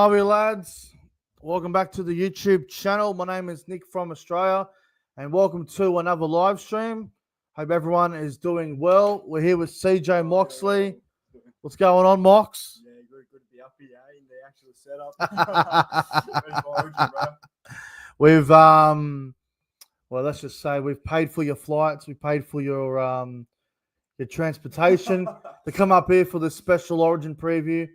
are we, lads? Welcome back to the YouTube channel. My name is Nick from Australia, and welcome to another live stream. Hope everyone is doing well. We're here with CJ Moxley. What's going on, Mox? Yeah, good to be up here in the actual setup. Ready for Origin, bro. We've well, let's just say we've paid for your flights. We paid for your transportation to come up here for this special Origin preview.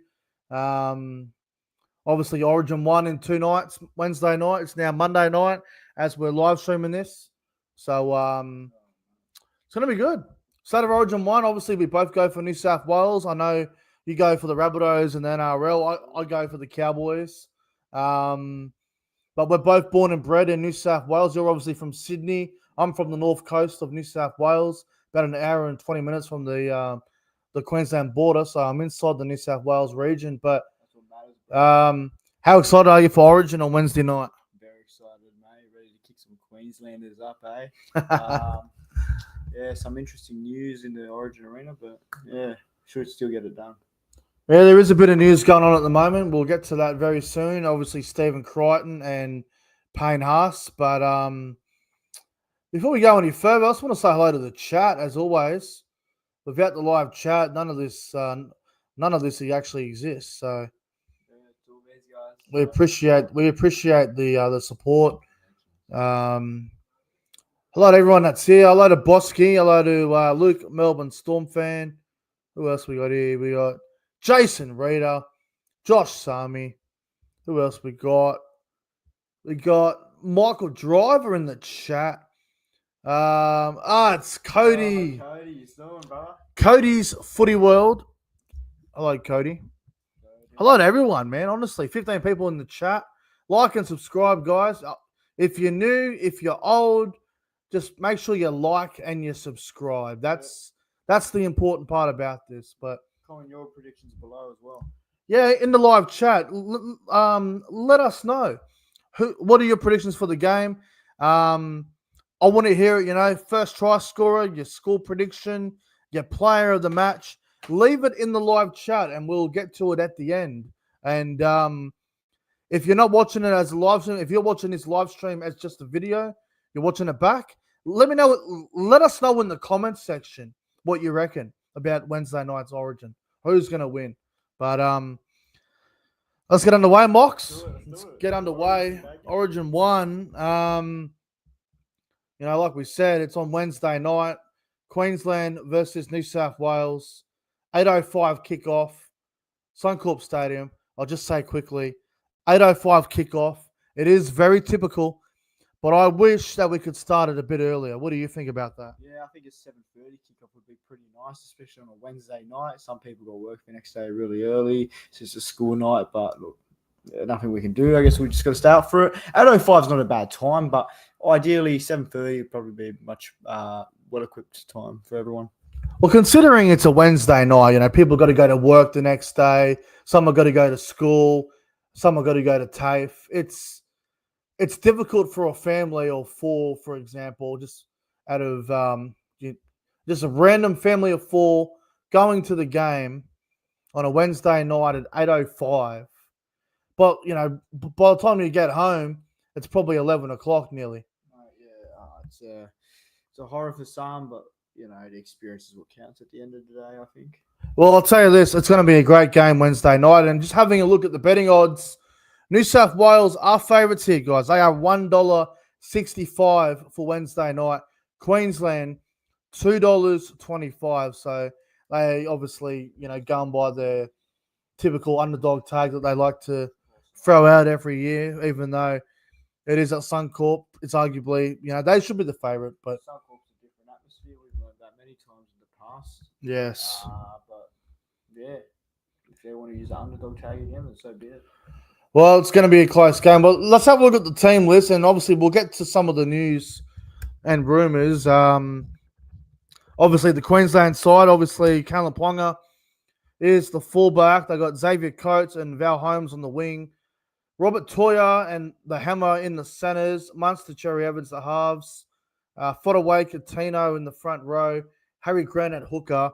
Obviously, Origin won in 2 nights. Wednesday night. It's now Monday night as we're live streaming this. So it's going to be good. State of Origin 1, obviously, we both go for New South Wales. I know you go for the Rabbitohs and the NRL. I go for the Cowboys. But we're both born and bred in New South Wales. You're obviously from Sydney. I'm from the north coast of New South Wales, about an hour and 20 minutes from the Queensland border. So I'm inside the New South Wales region. But how excited are you for Origin on Wednesday night? Very excited, mate. Ready to kick some Queenslanders up, eh? Yeah, some interesting news in the Origin arena, but yeah, should still get it done. Yeah, there is a bit of news going on at the moment. We'll get to that very soon. Obviously, Stephen Crichton and Payne Haas. But before we go any further, I just want to say hello to the chat, as always. Without the live chat, none of this actually exists. So we appreciate the support. Hello to everyone that's here. Hello to Bosky. Hello to Luke, Melbourne Storm fan. Who else we got here? We got Jason Reader, Josh Sami. Who else we got? We got Michael Driver in the chat. It's Cody. Cody, you still in, brother? Cody's Footy World. Hello, Cody. Hello to everyone, man. Honestly, 15 people in the chat. Like and subscribe, guys. If you're new, if you're old, just make sure you like and you subscribe. That's the important part about this. But Comment your predictions below as well. yeah, in the live chat, let us know. What are your predictions for the game? I want to hear it, first try scorer, your score prediction, your player of the match. Leave it in the live chat and we'll get to it at the end. And if you're not watching it as a live stream, if you're watching this live stream as just a video, you're watching it back, let us know in the comments section what you reckon about Wednesday night's Origin. Who's going to win? But let's get underway, Mox. Let's get underway. Origin 1. Like we said, it's on Wednesday night. Queensland versus New South Wales. 8:05 kickoff. Suncorp Stadium. I'll just say quickly, 8:05 kickoff. It is very typical, but I wish that we could start it a bit earlier. What do you think about that? Yeah, I think a 7:30 kickoff would be pretty nice, especially on a Wednesday night. Some people got work the next day really early. It's just a school night, but look, nothing we can do. I guess we just got to stay up for it. 8:05 is not a bad time, but ideally 7:30 would probably be much well-equipped time for everyone. Well, considering it's a Wednesday night, people got to go to work the next day. Some have got to go to school. Some have got to go to TAFE. It's difficult for a family of 4, for example, just out of just a random family of 4 going to the game on a Wednesday night at 8:05. But, by the time you get home, it's probably 11 o'clock nearly. It's a horror for some, but, the experience is what counts at the end of the day, I think. Well, I'll tell you this. It's going to be a great game Wednesday night. And just having a look at the betting odds, New South Wales are favourites here, guys. They are $1.65 for Wednesday night. Queensland, $2.25. So they obviously, going by their typical underdog tag that they like to throw out every year, even though it is at Suncorp. It's arguably, they should be the favourite. But Suncorp's a different atmosphere. We've learned that many times in the past. yes. But, yeah, if they want to use the underdog tag again, then so be it. Well, it's going to be a close game. But let's have a look at the team list. And obviously, we'll get to some of the news and rumours. Obviously, the Queensland side, Kalen Ponga is the fullback. They got Xavier Coates and Val Holmes on the wing. Robert Toya and the Hammer in the centres. Munster, Cherry Evans, the halves. Fodaway, Coutinho in the front row. Harry Grant at hooker.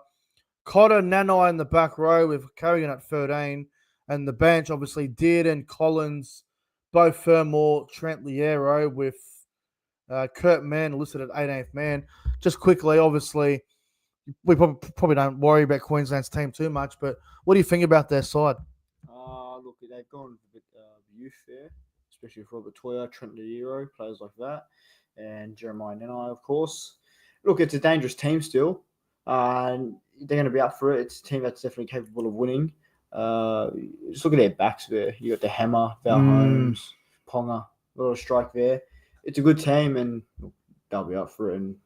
Cotter, Nanai in the back row with Carrigan at 13. And the bench, obviously, Dearden, Collins, Bo Fermor, Trent Liero with Kurt Mann listed at 18th man. Just quickly, obviously, we probably don't worry about Queensland's team too much, but what do you think about their side? Look, they've gone with youth there, especially for Robert Toya, Trent Liero, players like that, and Jeremiah Nenai, of course. Look, it's a dangerous team still. And they're going to be up for it. It's a team that's definitely capable of winning. Just look at their backs there. You got the Hammer, Val Holmes, Ponga, a lot of strike there. It's a good team, and they'll be up for it, and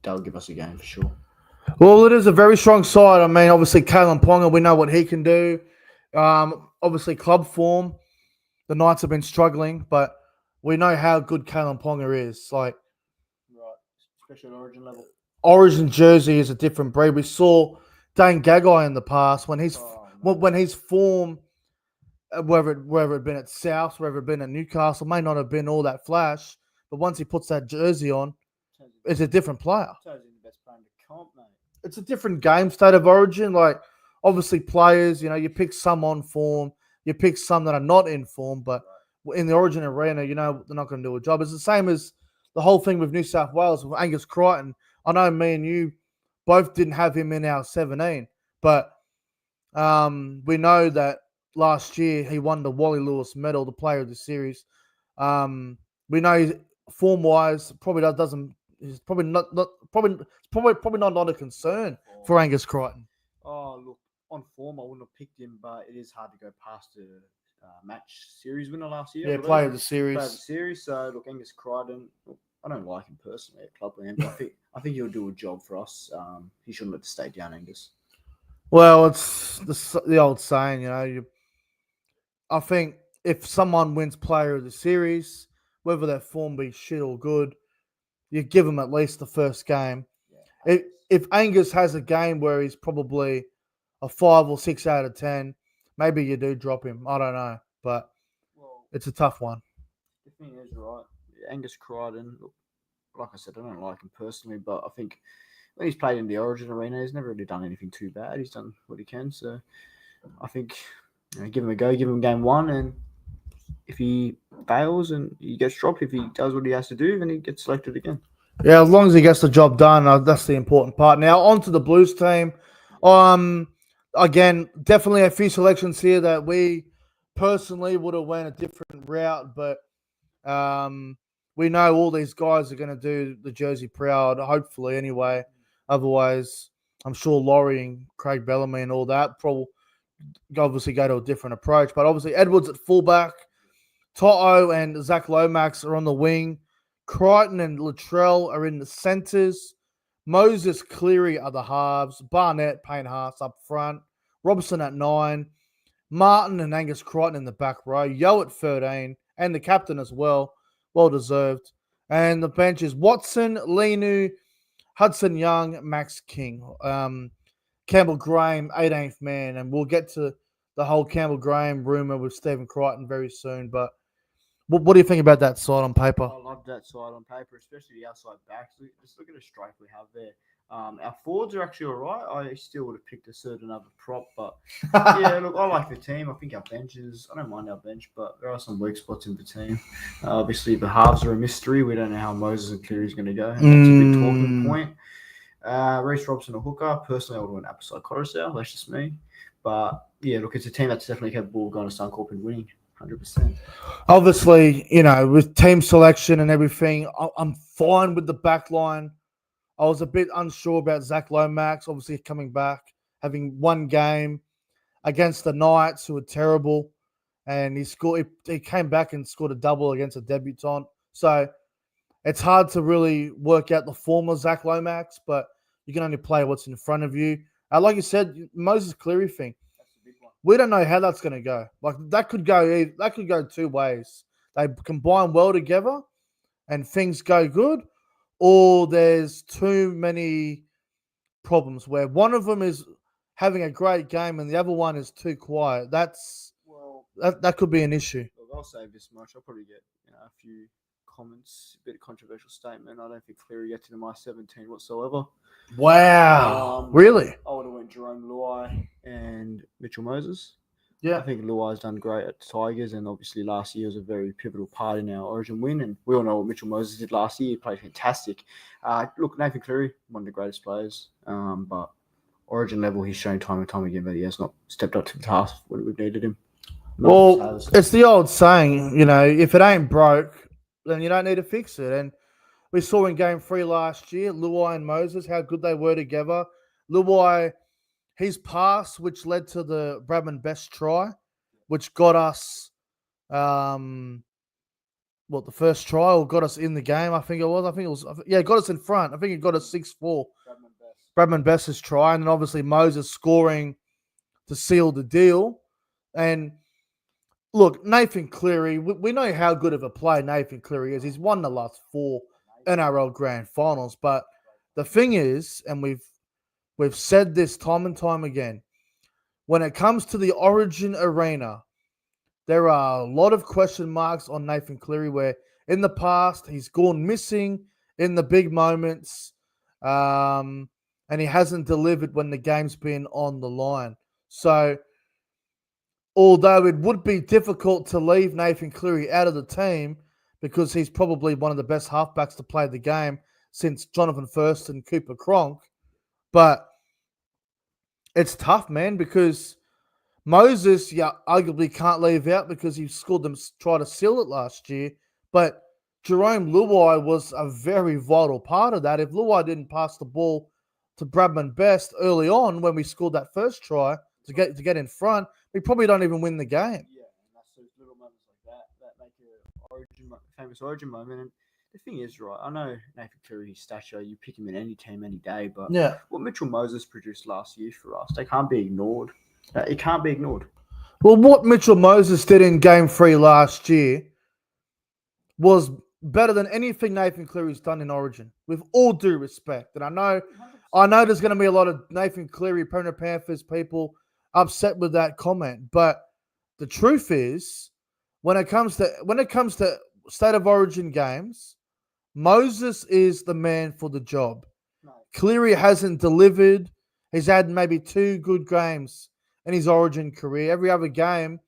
they'll give us a game for sure. Well, it is a very strong side. I mean, obviously, Kalen Ponga, we know what he can do. Obviously, club form, the Knights have been struggling, but we know how good Kalen Ponga is. Like, right, especially at Origin level. Origin jersey is a different breed. We saw Dane Gagai in the past when his form, whether it had been at South, whether it had been at Newcastle, may not have been all that flash, but once he puts that jersey on, it's a different player. It's a different game state of Origin. Like, obviously, players, you pick some on form, you pick some that are not in form, but in the Origin arena, they're not going to do a job. It's the same as the whole thing with New South Wales, with Angus Crichton. I know me and you both didn't have him in our 17, but we know that last year he won the Wally Lewis medal, the player of the series. We know form-wise, probably doesn't. It's probably not a concern for Angus Crichton. Oh, look, on form, I wouldn't have picked him, but it is hard to go past the match series winner last year. Yeah, player of the series. So, look, Angus Crichton, I don't like him personally at Clubland, but I think he'll do a job for us. He shouldn't let the state down, Angus. Well, it's the old saying, I think if someone wins player of the series, whether their form be shit or good, you give him at least the first game. Yeah. If Angus has a game where he's probably a 5 or 6 out of 10, maybe you do drop him. I don't know, but it's a tough one. The thing is, right, Angus Crichton, like I said, I don't like him personally, but I think when he's played in the Origin arena, he's never really done anything too bad. He's done what he can, so I think give him a go, give him game one, and if he fails and he gets dropped, if he does what he has to do, then he gets selected again. Yeah, as long as he gets the job done, that's the important part. Now, on to the Blues team. Again, definitely a few selections here that we personally would have went a different route, but we know all these guys are going to do the jersey proud, hopefully anyway. Otherwise, I'm sure Laurie and Craig Bellamy and all that probably obviously go to a different approach. But obviously, Edwards at fullback, Toto and Zach Lomax are on the wing. Crichton and Latrell are in the centres. Moses Cleary are the halves. Barnett, Payne Haas up front. Robson at 9. Martin and Angus Crichton in the back row. Yo at 13. And the captain as well. Well deserved. And the bench is Watson, Lenu, Hudson Young, Max King. Campbell Graham, 18th man. And we'll get to the whole Campbell Graham rumour with Stephen Crichton very soon. But what do you think about that side on paper? I love that side on paper, especially the outside backs. Just look at the strike we have there. Our forwards are actually all right. I still would have picked a certain other prop, but yeah, look, I like the team. I think our benches, I don't mind our bench, but there are some weak spots in the team. Obviously, the halves are a mystery. We don't know how Moses and Cleary is going to go. And that's a big talking point. Reece Robson, a hooker. Personally, I would have went Apple Coruscant. That's just me. But yeah, look, it's a team that's definitely capable of going to Suncorp and winning. 100%. Obviously, with team selection and everything, I'm fine with the back line. I was a bit unsure about Zach Lomax, obviously coming back, having one game against the Knights, who were terrible, and he came back and scored a double against a debutant. So it's hard to really work out the form of Zach Lomax, but you can only play what's in front of you. Like you said, Moses Cleary thing. We don't know how that's going to go. Like that could go two ways. They combine well together, and things go good, or there's too many problems where one of them is having a great game and the other one is too quiet. That could be an issue. Look, I'll say this much. I'll probably get a few comments, a bit of controversial statement. I don't think Cleary gets into my 17 whatsoever. Wow. Really? I would have went Jerome Luai and Mitchell Moses. Yeah. I think Luai's done great at the Tigers, and obviously last year was a very pivotal part in our Origin win. And we all know what Mitchell Moses did last year. He played fantastic. Look, Nathan Cleary, one of the greatest players, but Origin level, he's shown time and time again that he has not stepped up to the task when we've needed him. Well, it's the old saying, if it ain't broke, then you don't need to fix it. And we saw in Game 3 last year, Luai and Moses, how good they were together. Luai, his pass, which led to the Bradman Best try, which got us, the first try, or got us in the game, I think it was. Got us in front. I think it got us 6-4. Bradman Best's try, and then obviously Moses scoring to seal the deal. And look, Nathan Cleary, we know how good of a player Nathan Cleary is. He's won the last 4 NRL Grand Finals. But the thing is, and we've said this time and time again, when it comes to the Origin arena, there are a lot of question marks on Nathan Cleary, where in the past he's gone missing in the big moments, and he hasn't delivered when the game's been on the line. So, although it would be difficult to leave Nathan Cleary out of the team because he's probably one of the best halfbacks to play the game since Jonathan First and Cooper Cronk, but it's tough, man, because Moses, arguably can't leave out because he scored them, try to seal it last year, but Jerome Luai was a very vital part of that. If Luai didn't pass the ball to Bradman Best early on when we scored that first try to get in front, we probably don't even win the game. Yeah, and that's those little moments like that make a famous Origin moment. And the thing is, right, I know Nathan Cleary's stature, you pick him in any team, any day, but what Mitchell Moses produced last year for us, they can't be ignored. It can't be ignored. Well, what Mitchell Moses did in Game 3 last year was better than anything Nathan Cleary's done in Origin, with all due respect. And I know there's going to be a lot of Nathan Cleary, Penrith Panthers people upset with that comment, but the truth is, when it comes to State of Origin games, Moses is the man for the job. No. Cleary hasn't delivered. He's had maybe 2 good games in his Origin career. Every other game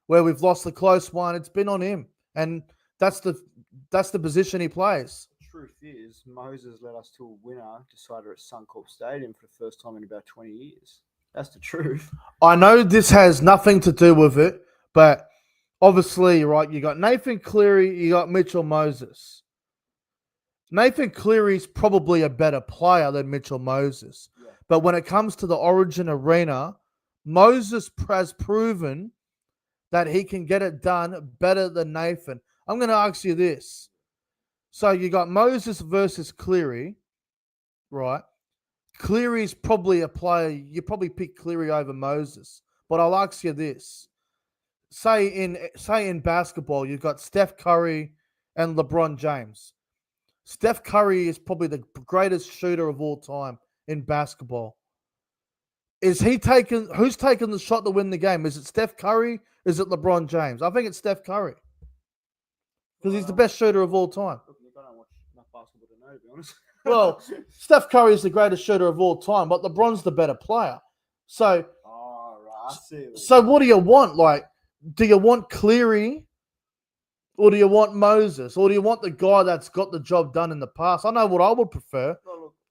where we've lost a close one, it's been on him, and that's the position he plays. The truth is, Moses led us to a winner decided at Suncorp Stadium for the first time in about 20 years. That's the truth. I know this has nothing to do with it, but obviously, right, you got Nathan Cleary, you got Mitchell Moses. Nathan Cleary's probably a better player than Mitchell Moses. Yeah. But when it comes to the Origin arena, Moses has proven that he can get it done better than Nathan. I'm going to ask you this. So you got Moses versus Cleary, right? Cleary's probably a player. You probably pick Cleary over Moses. But I'll ask you this. Say in basketball, you've got Steph Curry and LeBron James. Steph Curry is probably the greatest shooter of all time in basketball. Who's taking the shot to win the game? Is it Steph Curry? Is it LeBron James? I think it's Steph Curry. Because he's the best shooter of all time. I don't watch enough basketball to know, to be honest. Well, Steph Curry is the greatest shooter of all time, but LeBron's the better player. So, right, I see. So what do you want? Like, do you want Cleary or do you want Moses? Or do you want the guy that's got the job done in the past? I know what I would prefer.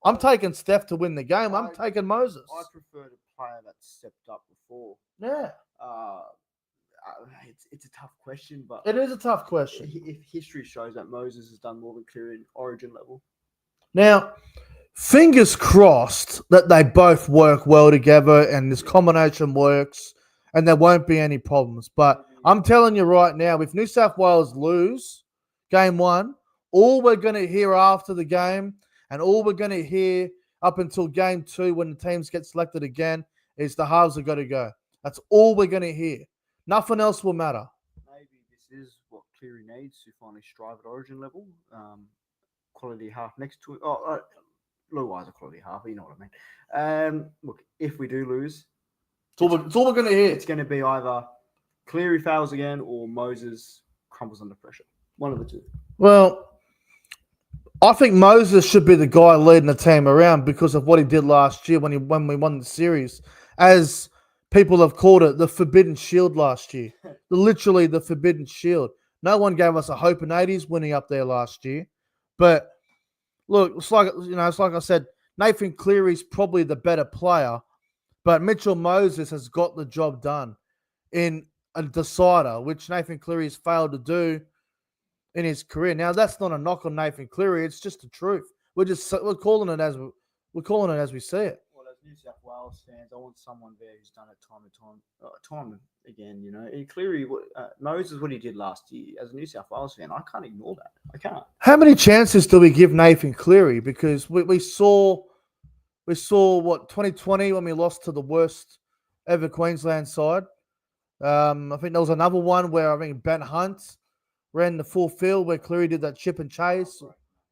I'm taking Steph to win the game. I'm taking Moses. I prefer the player that stepped up before. Yeah. It's a tough question, but it is a tough question. If history shows that Moses has done more than Cleary in Origin level. Now, fingers crossed that they both work well together and this combination works and there won't be any problems. But I'm telling you right now, if New South Wales lose Game 1, all we're going to hear after the game and all we're going to hear up until Game 2 when the teams get selected again is the halves are going to go. That's all we're going to hear. Nothing else will matter. Maybe this is what Cleary needs to finally strive at Origin level. Quality half next to it. Luai's a quality half, you know what I mean. Look, if we do lose, it's all we're going to hear. It's going to be either Cleary fails again or Moses crumbles under pressure. One of the two. Well, I think Moses should be the guy leading the team around because of what he did last year when we won the series. As People have called it the Forbidden Shield last year. Literally the Forbidden Shield. No one gave us a hope in 80s winning up there last year. But look, it's like I said, Nathan Cleary's probably the better player, but Mitchell Moses has got the job done in a decider, which Nathan Cleary has failed to do in his career. Now, that's not a knock on Nathan Cleary; it's just the truth. We're calling it as we see it. Well, as New South Wales fans, I want someone there who's done it time again. And Cleary, Moses, what he did last year. As a New South Wales fan, I can't ignore that. I can't. How many chances do we give Nathan Cleary? Because we saw what 2020 when we lost to the worst ever Queensland side. I think there was another one where I think Ben Hunt ran the full field where Cleary did that chip and chase,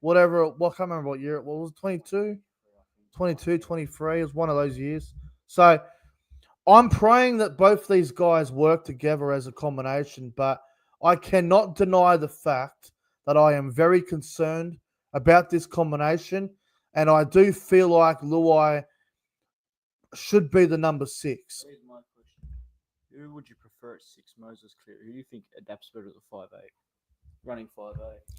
whatever. I can't remember what year it was. 22, 23. It was one of those years. So I'm praying that both these guys work together as a combination, but I cannot deny the fact that I am very concerned about this combination, and I do feel like Luai should be the number 6. Here's my question. Who would you prefer at 6, Moses, Cleary? Who do you think adapts better to the 5'8"? Running 5'8".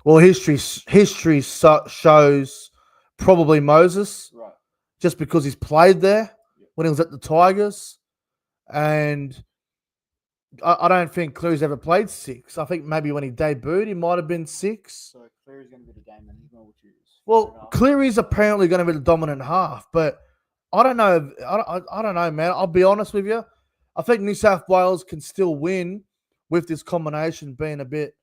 Well, history shows probably Moses, Right. just because he's played there when he was at the Tigers, and I don't think Cleary's ever played 6. I think maybe when he debuted, he might have been 6. So Cleary's going to be the game, and he's going to choose. Well, Cleary's apparently going to be the dominant half, but I don't know. I don't know, man. I'll be honest with you. I think New South Wales can still win with this combination being a bit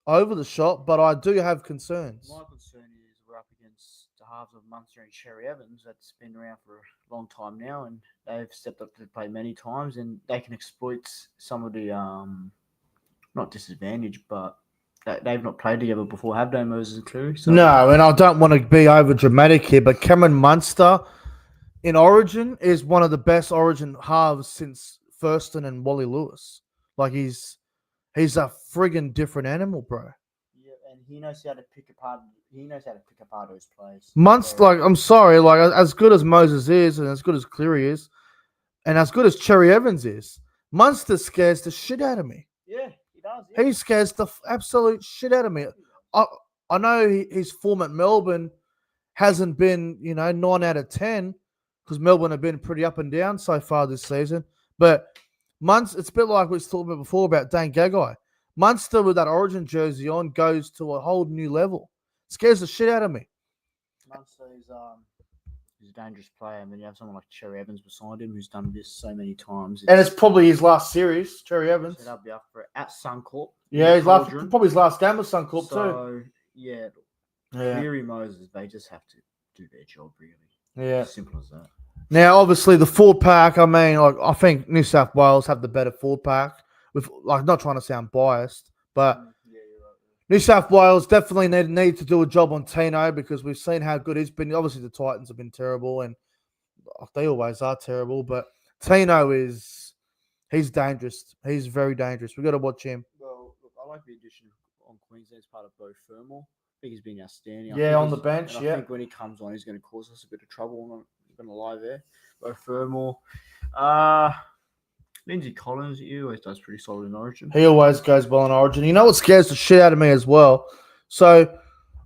over the shop, but I do have concerns. My concern is we're up against the halves of Munster and Cherry Evans. That's been around for a long time now, and they've stepped up to the plate many times, and they can exploit some of the not disadvantage, but they've not played together before, have they, Moses and Cleary? So. No, and I don't want to be over dramatic here, but Cameron Munster in Origin is one of the best Origin halves since Thurston and Wally Lewis. Like he's a friggin' different animal, bro. Yeah, and he knows how to pick apart. He knows how to pick apart those plays. Munster, like I'm sorry, like as good as Moses is, and as good as Cleary is, and as good as Cherry Evans is, Munster scares the shit out of me. Yeah, he does. Yeah. He scares the absolute shit out of me. I know his form at Melbourne hasn't been, 9 out of 10 because Melbourne have been pretty up and down so far this season. But Munster, it's a bit like we was talking about before about Dane Gagai. Munster with that Origin jersey on goes to a whole new level. Scares the shit out of me. Munster is he's a dangerous player, and then you have someone like Cherry Evans beside him who's done this so many times. And it's probably his last series, Cherry Evans. So they'll be up for it at Suncorp. Yeah, probably his last game with Suncorp too. So, yeah, Cleary, Moses, they just have to do their job, really. Yeah. As simple as that. Now, obviously, the forward pack, I think New South Wales have the better forward pack. With not trying to sound biased, but Yeah, you're right. New South Wales definitely need to do a job on Tino because we've seen how good he's been. Obviously, the Titans have been terrible, and they always are terrible. But Tino he's dangerous. He's very dangerous. We've got to watch him. Well, look, I like the addition on Queensland as part of Beau Fermor. I think he's been outstanding. Yeah, on the bench, I think when he comes on, he's going to cause us a bit of trouble. I'm not going to lie there. Beau Fermor. Lindsay Collins, he always does pretty solid in Origin. He always goes well in Origin. You know what scares the shit out of me as well? So,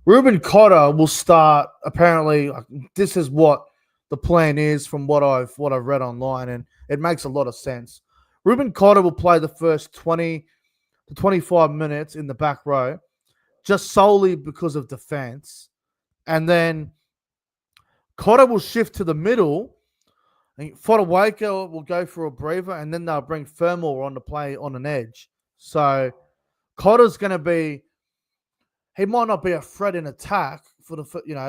Ruben Cotter will start, apparently, this is what the plan is from what I've read online, and it makes a lot of sense. Ruben Cotter will play the first 20 to 25 minutes in the back row, just solely because of defense. And then Cotter will shift to the middle, and Fodawaker will go for a breather, and then they'll bring Fermor on to play on an edge. So Cotter's going to be, he might not be a threat in attack for the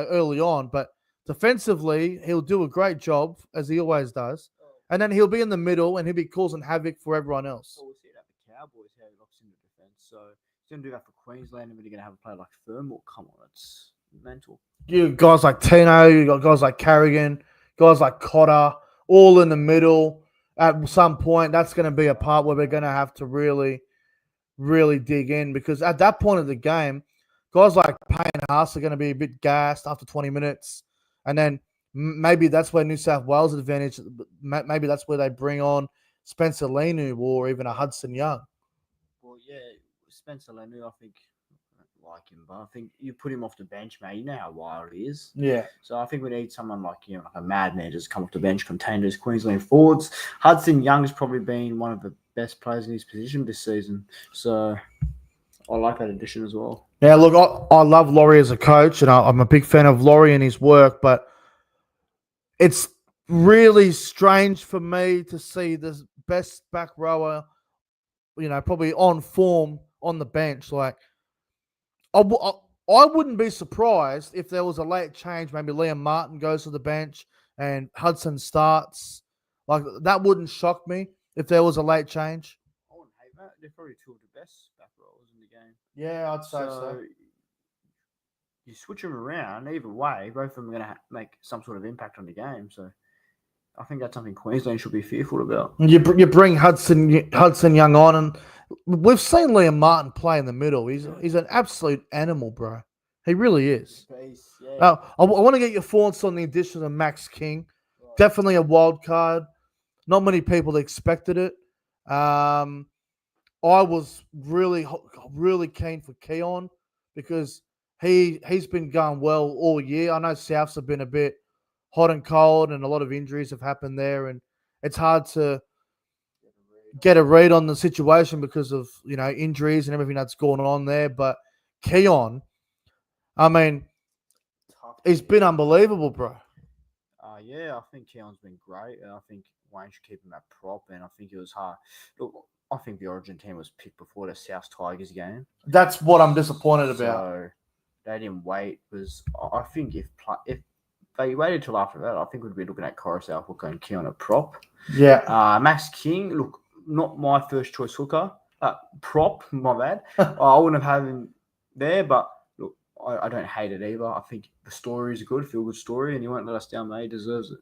early on, but defensively he'll do a great job as he always does. And then he'll be in the middle and he'll be causing havoc for everyone else. We'll see it at the Cowboys how he locks into defense. So he's going to do that for Queensland, and we're going to have a player like Fermor. Come on, it's mental. You guys like Tino, you got guys like Carrigan, guys like Cotter, all in the middle. At some point, that's going to be a part where we're going to have to really, really dig in, because at that point of the game, guys like Payne Haas are going to be a bit gassed after 20 minutes. And then maybe that's where New South Wales advantage, maybe that's where they bring on Spencer Lenu or even a Hudson Young. Well, yeah, Spencer Lenu, I think like him, but I think you put him off the bench, mate. You know how wild he is. Yeah. So I think we need someone like like a madman just come off the bench, contain those Queensland forwards. Hudson Young's probably been one of the best players in his position this season. So I like that addition as well. Yeah, look, I love Laurie as a coach, and I'm a big fan of Laurie and his work, but it's really strange for me to see the best back rower, probably on form on the bench. Like, I wouldn't be surprised if there was a late change. Maybe Liam Martin goes to the bench and Hudson starts. Like, that wouldn't shock me if there was a late change. I wouldn't hate that. They're probably two of the best back rowers in the game. Yeah, I'd say so. You switch them around, either way, both of them are going to make some sort of impact on the game. So I think that's something Queensland should be fearful about. You bring Hudson Young on, and we've seen Liam Martin play in the middle. He's an absolute animal, bro. He really is. Yeah. I want to get your thoughts on the addition of Max King. Right. Definitely a wild card. Not many people expected it. I was really keen for Keon because he's been going well all year. I know Souths have been a bit hot and cold, and a lot of injuries have happened there, and it's hard to get a read on the situation because of injuries and everything that's going on there. But Keon, I mean, he's been unbelievable, bro. Yeah, I think Keon's been great, and I think Wayne should keep him at prop, and I think it was hard. Look, I think the Origin team was picked before the South Tigers game. That's what I'm disappointed about. So they didn't wait. I think if they waited till after that, I think we'd be looking at Coruscant hooker and Keon at prop. Yeah. Max King, look, not my first choice hooker. Prop, my bad. I wouldn't have had him there, but look, I don't hate it either. I think the story is good, feel good story, and he won't let us down, mate. He deserves it.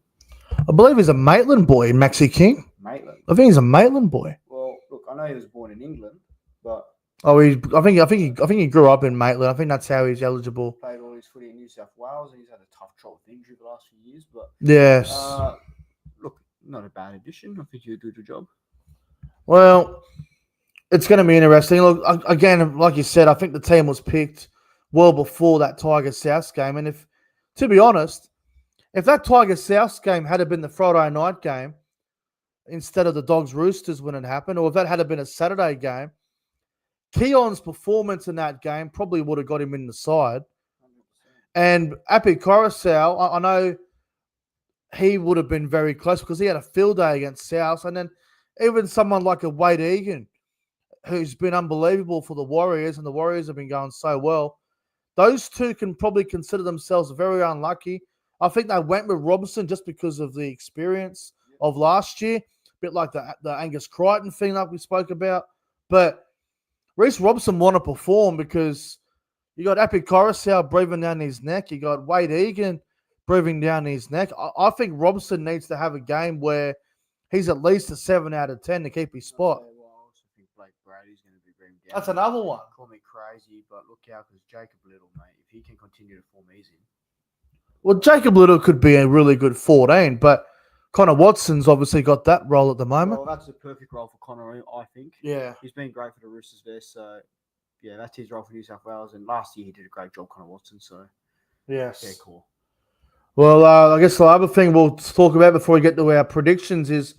I believe he's a Maitland boy, Maxi King. Maitland. I think he's a Maitland boy. Well, look, I know he was born in England, but I think he grew up in Maitland. I think that's how he's eligible. Played all his footy in New South Wales, and he's had a tough trot with injury the last few years. But yes, look, not a bad addition. I think he'll do the job. Well, it's going to be interesting. Look, again, like you said, I think the team was picked well before that Tigers South game, and to be honest, if that Tigers South game had been the Friday night game instead of the Dogs Roosters when it happened, or if that had been a Saturday game, Keon's performance in that game probably would have got him in the side. 100%. And Api Coruscant, I know he would have been very close because he had a field day against South. And then even someone like a Wade Egan, who's been unbelievable for the Warriors, and the Warriors have been going so well, those two can probably consider themselves very unlucky. I think they went with Robinson just because of the experience of last year, a bit like the Angus Crichton thing like we spoke about. But Reece Robson want to perform because you got Api Coruscant breathing down his neck. You got Wade Egan breathing down his neck. I think Robson needs to have a game where he's at least a 7 out of 10 to keep his spot. I also think Blake Brady's going to be bringing down. That's another one. Call me crazy, but look out because Jacob Little, mate, if he can continue to form easy. Well, Jacob Little could be a really good 14, but Connor Watson's obviously got that role at the moment. Well, that's the perfect role for Connor, I think. Yeah. He's been great for the Roosters there, so yeah, that's his role for New South Wales. And last year he did a great job, Connor Watson, so yes. Yeah, cool. Well, I guess the other thing we'll talk about before we get to our predictions is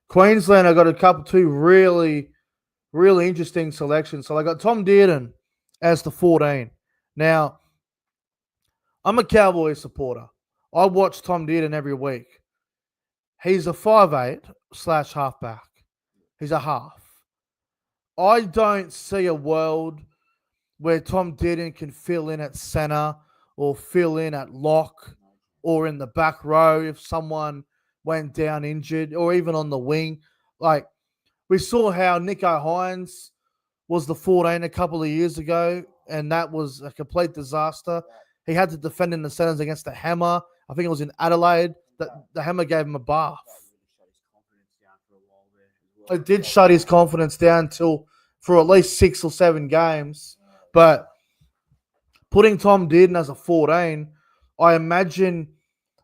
Queensland. I got two really, really interesting selections. So I got Tom Dearden as the 14. Now, I'm a Cowboys supporter. I watch Tom Dearden every week. He's a 5'8" / halfback. He's a half. I don't see a world where Tom Dearden can fill in at center or fill in at lock or in the back row if someone went down injured or even on the wing. Like, we saw how Nico Hines was the 14 a couple of years ago, and that was a complete disaster. He had to defend in the centers against the Hammer. I think it was in Adelaide. The Hammer gave him a bath. It did shut his confidence down for at least 6 or 7 games. But putting Tom Dearden as a 14, I imagine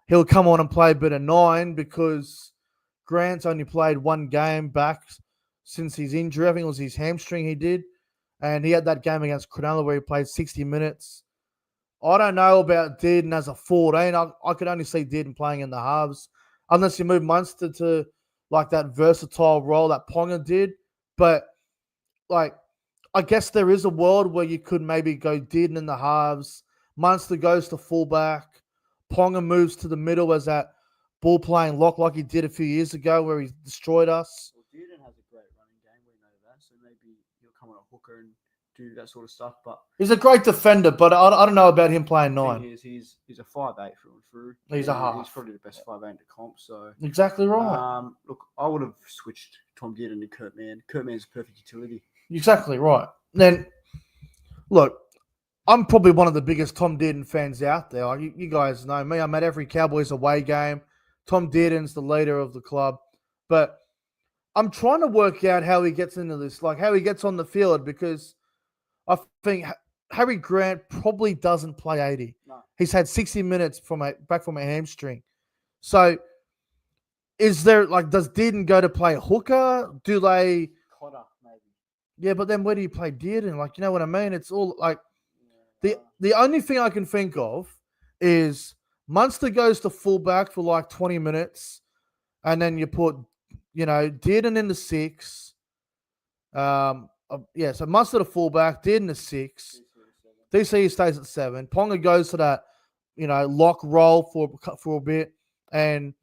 he'll come on and play a bit of 9 because Grant's only played one game back since his injury. I think it was his hamstring he did. And he had that game against Cronulla where he played 60 minutes. I don't know about Dearden as a 14. I could only see Dearden playing in the halves. Unless you move Munster to like that versatile role that Ponga did. But like, I guess there is a world where you could maybe go Dearden in the halves. Munster goes to fullback. Ponga moves to the middle as that ball playing lock like he did a few years ago where he destroyed us. Well, Dearden has a great running game. We know that. So maybe he'll come on a hooker and do that sort of stuff. But He's a great defender, but I don't know about him playing the nine. thing is, he's a 5'8" through and through. He's a And half. He's probably the best 5'8" in the comp. So Exactly right. look, I would have switched Tom Dearden to Kurt Mann. Kurt Mann's perfect utility. Exactly right. Then, look, I'm probably one of the biggest Tom Dearden fans out there. Like, you guys know me. I'm at every Cowboys away game. Tom Dearden's the leader of the club. But I'm trying to work out how he gets into this, like how he gets on the field, because I think Harry Grant probably doesn't play 80. No. He's had 60 minutes back from a hamstring. So is there, like, does Dearden go to play hooker? Do they... Cotter, maybe. Yeah, but then where do you play Dearden? Like, you know what I mean? It's all like... The only thing I can think of is Munster goes to fullback for like 20 minutes, and then you put, Dearden in the 6. So Munster to fullback, Dearden to 6. DC stays at 7. Ponga goes to that, lock roll for a bit, and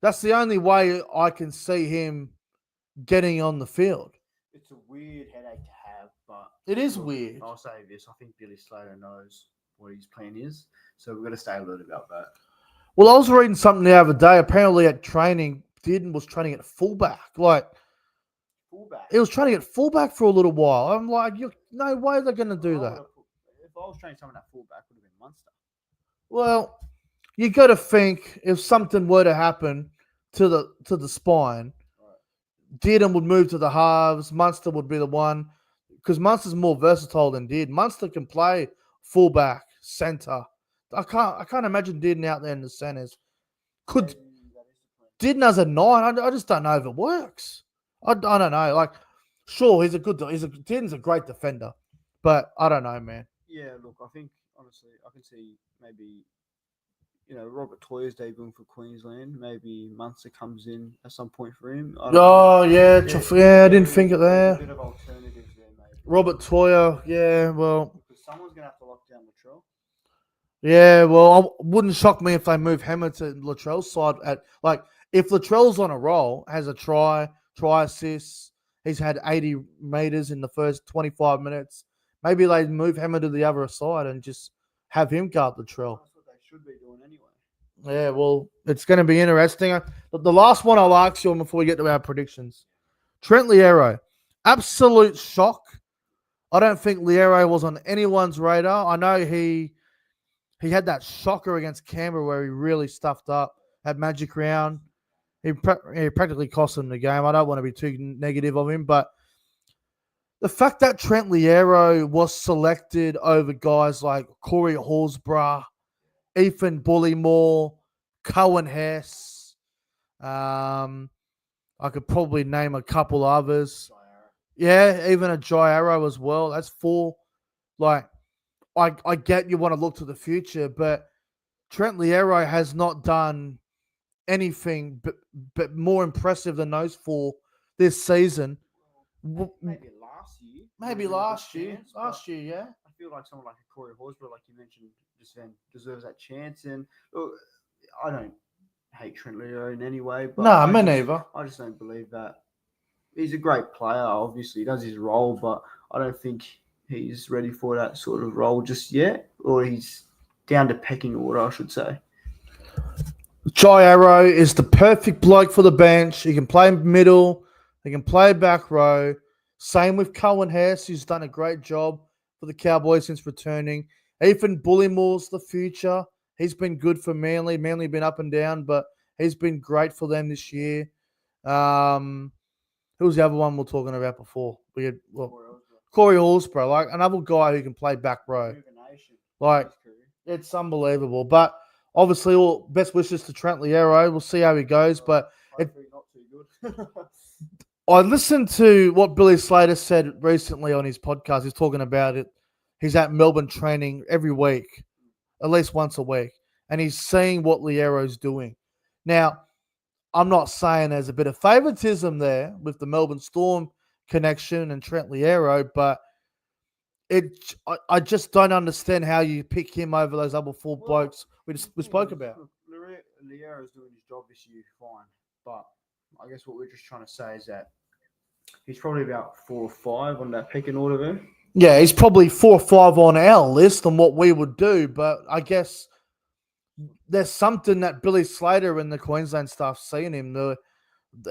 that's the only way I can see him getting on the field. It's a weird headache to have, but It is weird. I'll say this: I think Billy Slater knows what his plan is, so we've got to stay alert about that. Well, I was reading something the other day. Apparently, at training, Dearden was training at fullback. Like, Fullback. he was training at fullback for a little while. I'm like, no way they're going to do that. If I was training someone at fullback, would have been Munster. Well, you got to think if something were to happen to the spine, Dearden would move to the halves. Munster would be the one, because Munster's more versatile than Dearden. Munster can play fullback, centre. I can't imagine Dearden out there in the centres. Could Dearden as a 9? I just don't know if it works. I don't know. Like, sure, Dearden's a great defender, but I don't know, man. Yeah, look, I think honestly, I can see maybe, Robert Toyer's debuting for Queensland. Maybe Munster comes in at some point for him. I didn't think of there's that. a bit of alternatives there, maybe. Robert Toyer, yeah, well. Because someone's going to have to lock down Latrell. Yeah, well, it wouldn't shock me if they move Hammer to Latrell's side. If Latrell's on a roll, has a try assists, he's had 80 meters in the first 25 minutes, maybe they move Hammer to the other side and just have him guard Latrell. That's what they should be doing anyway. Yeah, well, it's going to be interesting. The last one I'll ask you on before we get to our predictions. Trent Liero, absolute shock. I don't think Liero was on anyone's radar. I know he had that shocker against Canberra where he really stuffed up, had magic round. He practically cost him the game. I don't want to be too negative of him, but the fact that Trent Liero was selected over guys like Corey Horsburgh, Ethan Bullymore, Cohen Hess, I could probably name a couple others. Yeah, even a Jai Arrow as well. That's 4. Like, I get you want to look to the future, but Trent Liero has not done anything but more impressive than those 4 this season. Maybe last year. Maybe last year. Last year, yeah. I feel like someone like a Corey Horsburgh, like you mentioned, just then deserves that chance. And look, I don't hate Trent Liero in any way. But No, me neither. I just don't believe that. He's a great player. Obviously, he does his role, but I don't think he's ready for that sort of role just yet. Or he's down to pecking order, I should say. Jai Arrow is the perfect bloke for the bench. He can play middle. He can play back row. Same with Cohen Hess, who's done a great job for the Cowboys since returning. Ethan Bullymore's the future. He's been good for Manly. Manly been up and down, but he's been great for them this year. Who was the other one we were talking about before? We had Corey Horsburgh, like another guy who can play back row. Like, it's unbelievable. But obviously, all best wishes to Trent Liero. We'll see how he goes. But Hopefully not too good. I listened to what Billy Slater said recently on his podcast. He's talking about it. He's at Melbourne training every week, at least once a week, and he's seeing what Liero's doing. Now, I'm not saying there's a bit of favoritism there with the Melbourne Storm connection and Trent Liero, but I just don't understand how you pick him over those other four blokes we spoke about. Liero's doing his job this year, fine. But I guess what we're just trying to say is that he's probably about 4 or 5 on that pecking order there. Yeah, he's probably 4 or 5 on our list on what we would do, but I guess there's something that Billy Slater and the Queensland staff see in him.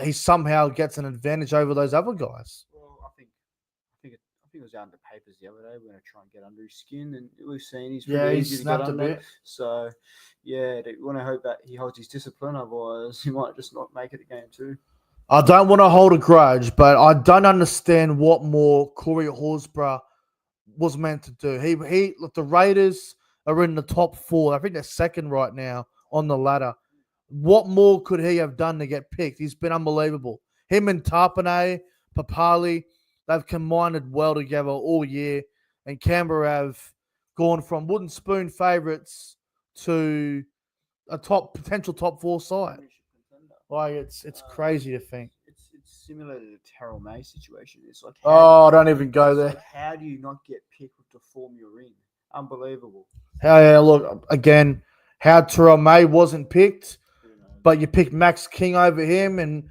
He somehow gets an advantage over those other guys. Well, I think it was out in the papers the other day. We're going to try and get under his skin, and we've seen he's pretty easy to get snapped a under. bit. So, yeah, we want to hope that he holds his discipline. Otherwise, he might just not make it a game too. I don't want to hold a grudge, but I don't understand what more Corey Horsburgh was meant to do. Look, the Raiders are in the top 4. I think they're second right now on the ladder. What more could he have done to get picked? He's been unbelievable. Him and Tarpanay, Papali, they've combined well together all year, and Canberra have gone from wooden spoon favourites to a potential top 4 side. Like it's crazy to think. It's similar to the Terrell May situation. It's like Don't even go there. Like, how do you not get picked with the form you're in? Unbelievable. Look again. How Terrell May wasn't picked, but you picked Max King over him, and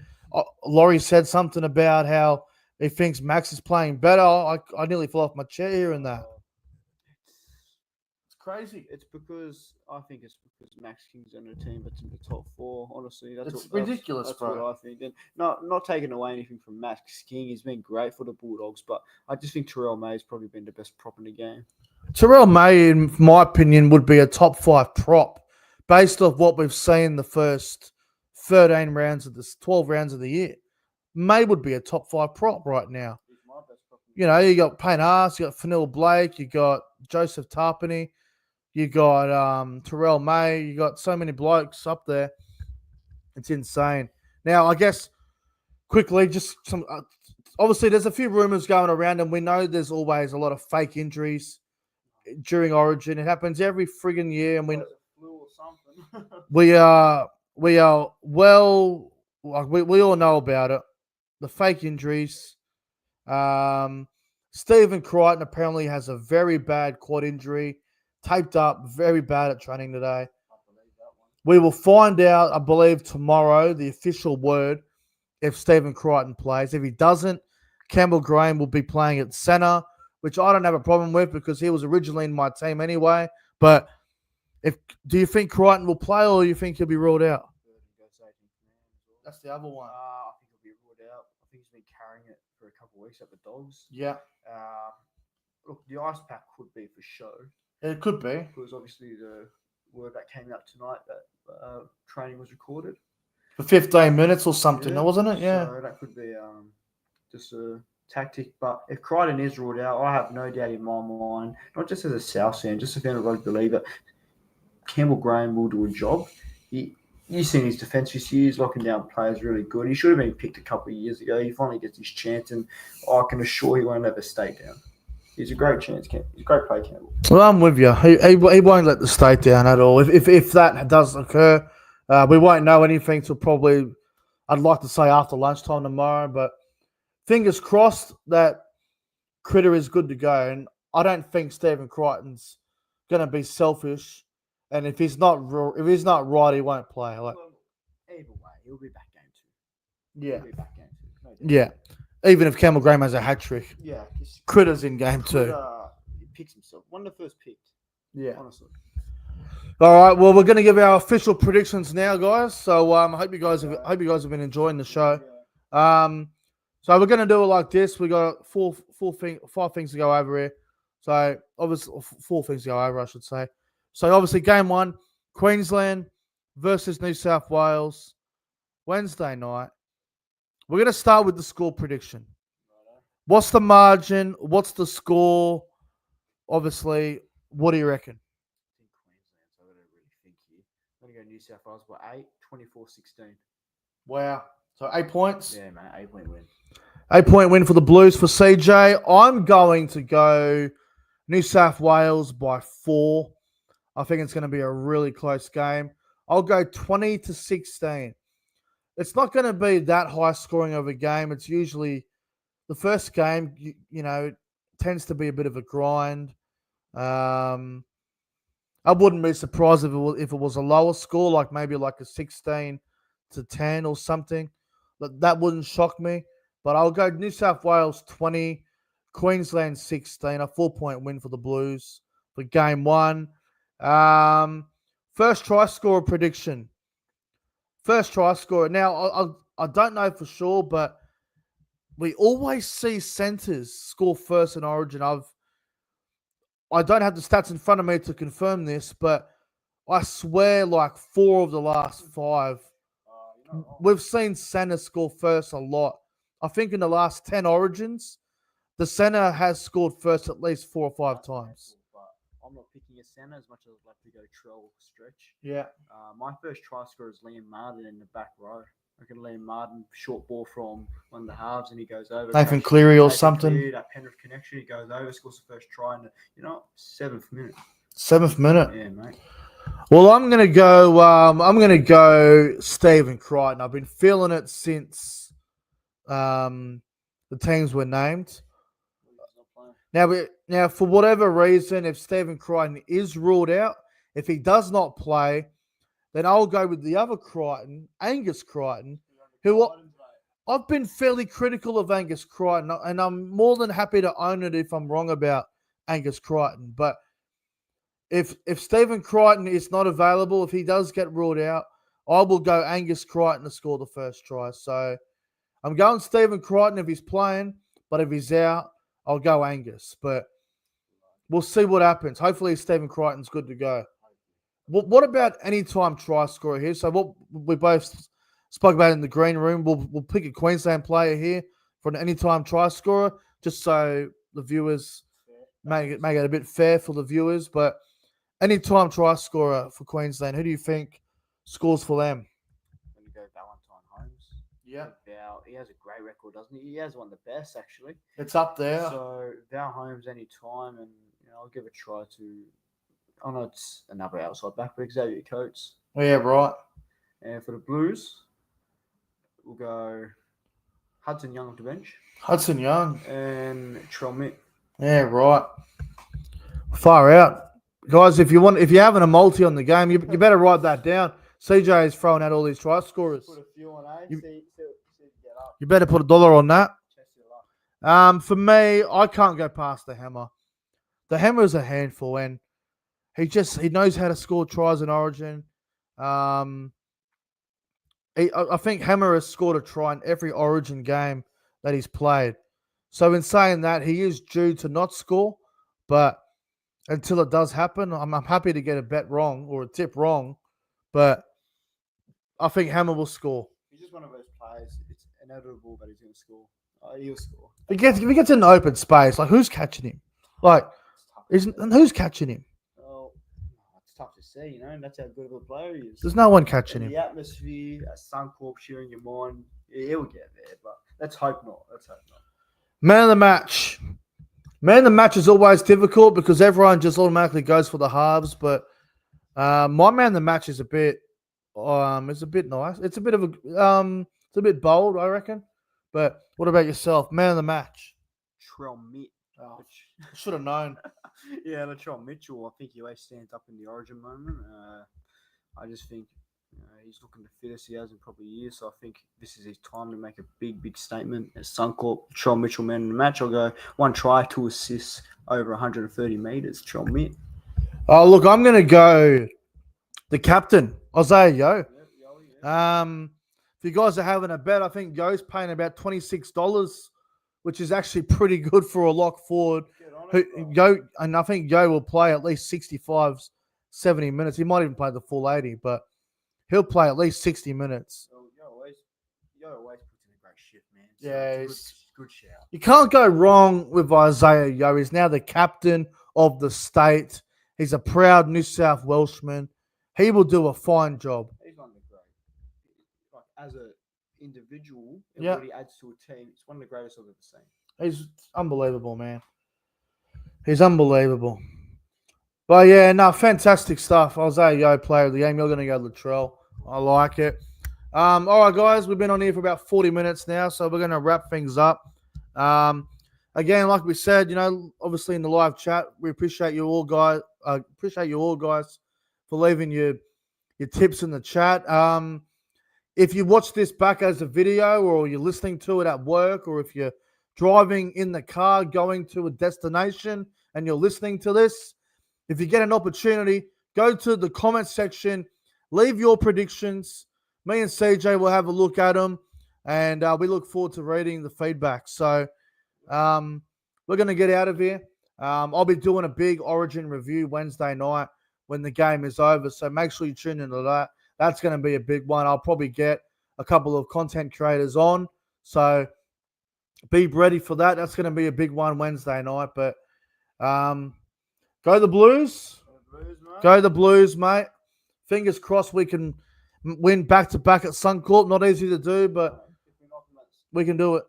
Laurie said something about how he thinks Max is playing better. I nearly fell off my chair hearing that. It's crazy. I think it's because Max King's on a team that's in the top 4. Honestly, It's ridiculous, that's bro. what I think. And not taking away anything from Max King, he's been great for the Bulldogs, but I just think Terrell May's probably been the best prop in the game. Terrell May, in my opinion, would be a top 5 prop based off what we've seen the first 13 rounds of this 12 rounds of the year. May would be a top 5 prop right now. He's my best prop. You know, you got Payne Haas, you got Fanil Blake, you got Joseph Tarpany, you got Terrell May, you got so many blokes up there. It's insane. Now, I guess quickly, just some. Obviously, there's a few rumors going around, and we know there's always a lot of fake injuries during Origin. It happens every friggin' year, and Flu or something. we are well. We all know about it. The fake injuries. Stephen Crichton apparently has a very bad quad injury, taped up, very bad at training today. We will find out, I believe, tomorrow, the official word, if Stephen Crichton plays. If he doesn't, Campbell Graham will be playing at centre, which I don't have a problem with because he was originally in my team anyway. But do you think Crichton will play, or do you think he'll be ruled out? That's the other one. I think he'll be ruled out. I think he's been carrying it for a couple of weeks at the Dogs. Yeah. Look, the ice pack could be for show. It could be. Because obviously the word that came out tonight that training was recorded. For 15 minutes or something, wasn't it? Yeah. So that could be just a tactic. But if Crichton is ruled out, I have no doubt in my mind, not just as a South fan, just a fan of rugby league, that Campbell Graham will do a job. You've seen his defence this year. He's locking down players really good. He should have been picked a couple of years ago. He finally gets his chance, and I can assure he won't ever stay down. He's a great chance. He's a great play, Campbell. Well, I'm with you. He won't let the state down at all. If that does occur, we won't know anything till probably, I'd like to say after lunchtime tomorrow. But fingers crossed that Critter is good to go. And I don't think Stephen Crichton's going to be selfish. And if he's not right, he won't play. Either way, he'll be back game 2. Yeah. He'll be back game 2. No doubt. Yeah. Even if Campbell Graham has a hat trick. Yeah. Critter's in game 2. He picks himself. One of the first picked. Yeah. Honestly. All right. Well, we're going to give our official predictions now, guys. So I hope you guys have been enjoying the show. So we're going to do it like this. We got 5 things to go over here. So obviously 4 things to go over, I should say. So obviously game 1, Queensland versus New South Wales, Wednesday night. We're going to start with the score prediction. What's the margin? What's the score? Obviously, what do you reckon? I think Queensland, so I don't really think here. I'm going to go New South Wales by 8, 24-16. Wow. So 8 points. Yeah, mate, 8-point win. 8-point win for the Blues for CJ. I'm going to go New South Wales by 4. I think it's going to be a really close game. I'll go 20-16. It's not going to be that high scoring of a game. It's usually the first game, tends to be a bit of a grind. I wouldn't be surprised if it was a lower score, like maybe like a 16-10 or something. That wouldn't shock me. But I'll go New South Wales 20, Queensland 16, a 4-point win for the Blues for game 1. First try scorer prediction. First try scorer. Now, I don't know for sure, but we always see centres score first in Origin. I don't have the stats in front of me to confirm this, but I swear like 4 of the last 5, we've seen centre score first a lot. I think in the last 10 Origins, the centre has scored first at least 4 or 5 times. But I'm not picking a centre as much as I'd like to go Trell stretch. Yeah. My first try scorer is Liam Martin in the back row. I reckon Liam Martin, short ball from one of the halves, and he goes over. Nathan Cleary or something. Cleary, that Penrith connection, he goes over, scores the first try in the 7th minute. 7th minute. Yeah, mate. Well, I'm gonna go Stephen Crichton. I've been feeling it since the teams were named. Now, for whatever reason, if Stephen Crichton is ruled out, if he does not play, then I'll go with the other Crichton, Angus Crichton, who I've been fairly critical of Angus Crichton, and I'm more than happy to own it if I'm wrong about Angus Crichton. But if Stephen Crichton is not available, if he does get ruled out, I will go Angus Crichton to score the first try. So I'm going Stephen Crichton if he's playing, but if he's out, I'll go Angus. But we'll see what happens. Hopefully Stephen Crichton's good to go. What about anytime try scorer here? So what we both spoke about in the green room, we'll pick a Queensland player here for an anytime try scorer, just so the viewers make it a bit fair for the viewers. But anytime try scorer for Queensland, who do you think scores for them? I'm going to go Valentine Holmes. Yeah. Val, he has a great record, doesn't he? He has one of the best, actually. It's up there. So Val Holmes anytime, and I'll give a try to. I know it's another outside back, but Xavier Coates. Oh, yeah, right. And for the Blues, we'll go Hudson Young off the bench. Hudson Young. And Trell Mitt. Yeah, right. Far out. Guys, if you're having a multi on the game, you better write that down. CJ is throwing out all these try scorers. Put a few on, eh? You- See get up. You better put $1 on that. Test your luck. For me, I can't go past the Hammer. The Hammer is a handful, and he knows how to score tries in Origin. I think Hammer has scored a try in every Origin game that he's played. So in saying that, he is due to not score, but until it does happen, I'm happy to get a bet wrong or a tip wrong, but I think Hammer will score. He's just one of those players. It's inevitable that he's going to score. He'll score. If he gets in open space, like who's catching him? Like, who's catching him? Well, it's tough to see, That's how good of a player he is. There's no one catching him. The atmosphere, a Suncorp cheering your mind, he'll get there. But let's hope not. Man of the match. Man of the match is always difficult because everyone just automatically goes for the halves. But my man of the match is a bit nice. It's a bit of it's a bit bold, I reckon. But what about yourself? Man of the match. Trell Mitt. Oh, should have known. Yeah, Latrell Mitchell. I think he always stands up in the Origin moment. I just think he's looking the fittest he has in probably years. So I think this is his time to make a big statement. At Suncorp, Latrell Mitchell, man in the match. I'll go 1 try, 2 assists over 130 meters. Latrell Mitt. Oh, look, I'm going to go the captain, Isaiah Yeo. If you guys are having a bet, I think Yo's paying about $26, which is actually pretty good for a lock forward. And I think Yo will play at least 65, 70 minutes. He might even play the full 80, but he'll play at least 60 minutes. Yo always puts in a great shift, man. So Yeah, it's a good shout. You can't go wrong with Isaiah Yo. He's now the captain of the state. He's a proud New South Welshman. He will do a fine job. He's one of the great. Like as a individual and Yeah. what he adds to a team, it's one of the greatest I've ever seen. He's unbelievable, man. He's unbelievable. But yeah, no, fantastic stuff. I was AO player of the game. You're going to go Latrell. I like it. All right, guys, we've been on here for about 40 minutes now, so we're going to wrap things up. Again, like we said, you know, obviously in the live chat, we appreciate you all, guys. For leaving your tips in the chat. If you watch this back as a video, or you're listening to it at work, or if you're driving in the car going to a destination and you're listening to this, if you get an opportunity, go to the comment section, leave your predictions. Me and CJ will have a look at them, and we look forward to reading the feedback. So we're going to get out of here. I'll be doing a big Origin review Wednesday night when the game is over, so make sure you tune into that. That's going to be a big one. I'll probably get a couple of content creators on, so be ready for that. That's going to be a big one Wednesday night. But go the Blues. Go the Blues, mate. Fingers crossed we can win back-to-back at Suncorp. Not easy to do, but we can do it.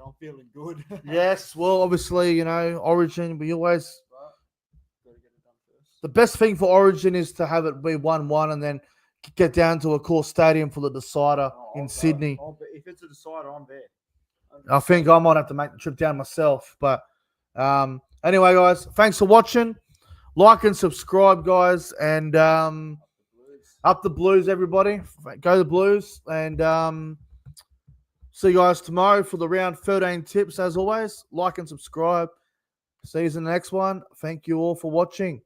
I'm feeling good. Yes, well, obviously, you know, Origin, we always... The best thing for Origin is to have it be 1-1 and then get down to a core stadium for the decider in Sydney. If it's a decider, I'm there. I think I might have to make the trip down myself. But anyway, guys, thanks for watching. Like and subscribe, guys. And up the Blues, everybody. Go the Blues. And see you guys tomorrow for the round 13 tips. As always, like and subscribe. See you in the next one. Thank you all for watching.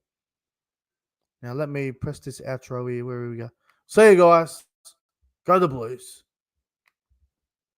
Now let me press this outro here. Where we go. See you guys. Go the Blues.